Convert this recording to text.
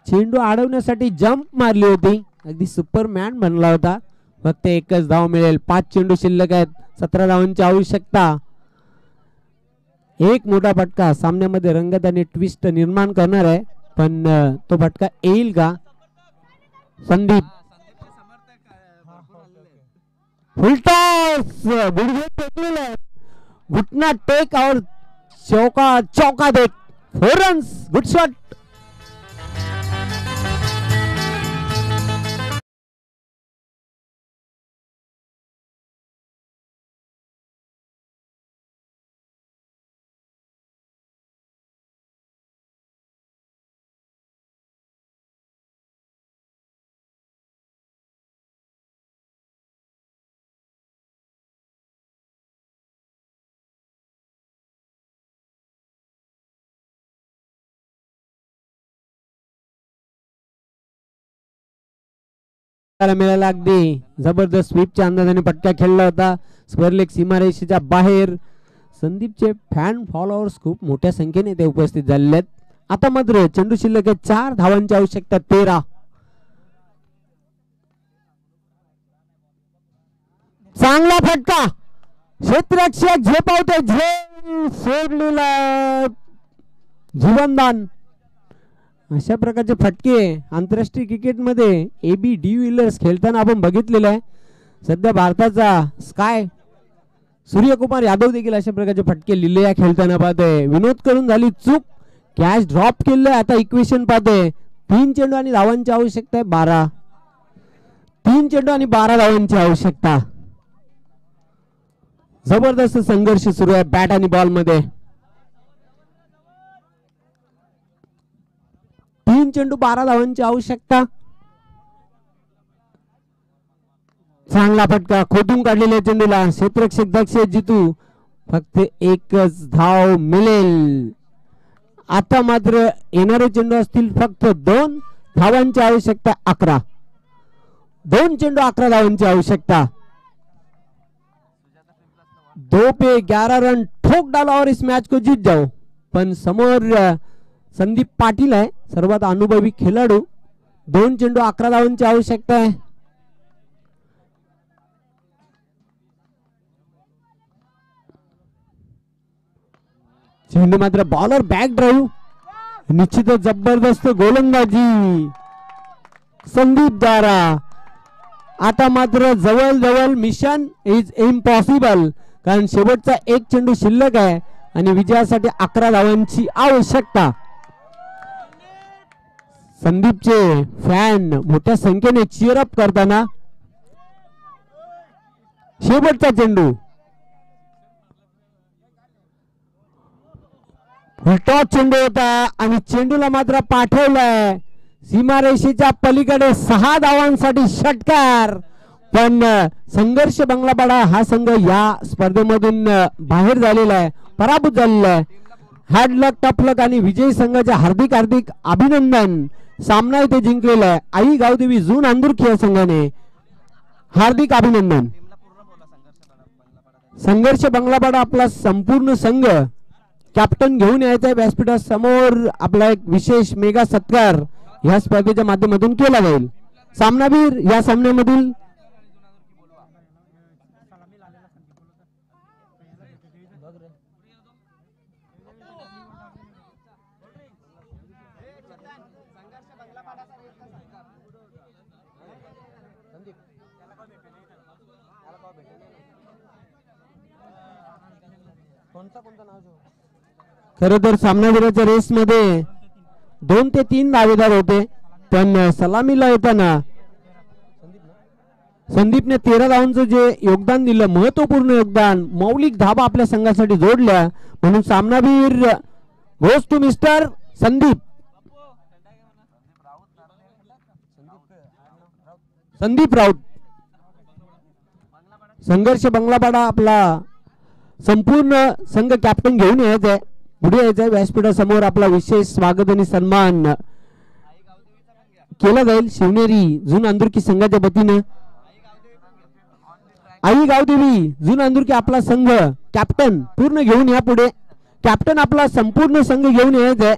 चेंडू अडवण्यासाठी जंप मारली होती, अगदी सुपरमॅन बनला होता. फक्त एकच धाव मिळेल. 5 चेंडू शिल्लक आहेत. 17 धावांची आवश्यकता. एक मोठा फटका सामन्यामध्ये रंगत आणि ट्विस्ट निर्माण करणार आहे, पण तो फटका येईल का? संदीप फुलटॉस गुडघे टेकलेले, घुटना टेक और चौका देख 4 रन्स. Good shot. मिळाला अगदी जबरदस्त स्वीपच्या अंदाजाने फटका खेळला होता. स्क्वेअरलेग सीमारेषेच्या बाहेर. संदीपचे फॅन फॉलोअर्स खूप मोठ्या संख्येने ते उपस्थित झालेले आहेत. आता मात्र चेंडू शिल्लक आहे. 4 धावांची आवश्यकता. 13. चांगला फटका. क्षेत्ररक्षक झेपावते. झेल सोडलेला जीवनदान. अशा प्रकारचे फटके आंतरराष्ट्रीय क्रिकेटमध्ये AB डिव्हिलियर्स खेळताना आपण केलेले आहे. सध्या भारताचा स्काय सूर्यकुमार यादव देखील अशा प्रकारचे फटके लिहिले आहे खेळताना पाहतोय. विनोद करून झाली चूक. कॅच ड्रॉप केले. आता इक्वेशन पाहतोय. 3 चेंडू आणि धावांची आवश्यकता आहे. 12. 3 चेंडू आणि 12 धावांची आवश्यकता. जबरदस्त संघर्ष सुरू आहे बॅट आणि बॉल मध्ये. 3 चेंडू 12 धावांची आवश्यकता. चांगला फटका खोदून काढलेल्या चेंडूला क्षेत्ररक्षक दक्ष जितू. फक्त एकच धाव मिळेल. आता मात्र येणारे चेंडू असतील फक्त 2 धावांची आवश्यकता. 11. 2 चेंडू 11 धावांची आवश्यकता. 2 पे 11 रन ठोक डाला और इस मैच को जीत जाओ. पण समोर संदीप पाटील आहे, सर्वात अनुभवी खेळाडू. 2 चेंडू 11 धावांची आवश्यकता आहे. चेंडू मात्र बॉलर बॅक ड्राईव्ह. निश्चितच जबरदस्त गोलंदाजी संदीप द्वारा. आता मात्र जवळ मिशन इज इम्पॉसिबल, कारण शेवटचा 1 चेंडू शिल्लक आहे आणि विजयासाठी 11 धावांची आवश्यकता. संदीपचे फॅन मोठ्या संख्येने चीअर अप करताना. शेवटचा चेंडू. टॉप चेंडू होता आणि चेंडूला मात्र पाठवलाय सीमारेषेच्या पलीकडे. 6 धावांसाठी षटकार. पण संघर्ष बंगलापाडा हा संघ या स्पर्धेमधून बाहेर झालेला आहे, पराभूत झालेला आहे. हार्ड लक, टफ लक आणि विजयी संघाचे हार्दिक अभिनंदन. सामना इथे जिंकलेला आहे आई गावदेवी जून अंदुरकी या संघाने. हार्दिक अभिनंदन. संघर्ष बंगलापाडा आपला संपूर्ण संघ कॅप्टन घेऊन यायचा आहे व्यासपीठासमोर. आपला एक विशेष मेगा सत्कार या स्पर्धेच्या माध्यमातून केला जाईल. सामनावीर या सामन्यामधील खरं तर सामनावीराच्या रेस मध्ये 2 ते 3 दावेदार होते, पण सलामीला येताना संदीपने 13 धावांचं जे योगदान दिलं, महत्वपूर्ण योगदान, मौलिक धाबा आपल्या संघासाठी जोडल्या, म्हणून सामनावीर goes to mister Sandeep. Sandeep Raut. Sangharsh Banglapada आपला संपूर्ण संघ कॅप्टन घेऊन यायचा आहे, पुढे यायचं आहे व्यासपीठासमोर. आपला विशेष स्वागत आणि सन्मान केला जाईल शिवनेरी जून अंदुरकी संघाच्या वतीने. आई गावदेवी जून अंदुरकी आपला संघ कॅप्टन पूर्ण घेऊन या पुढे. कॅप्टन आपला संपूर्ण संघ घेऊन यायचा आहे.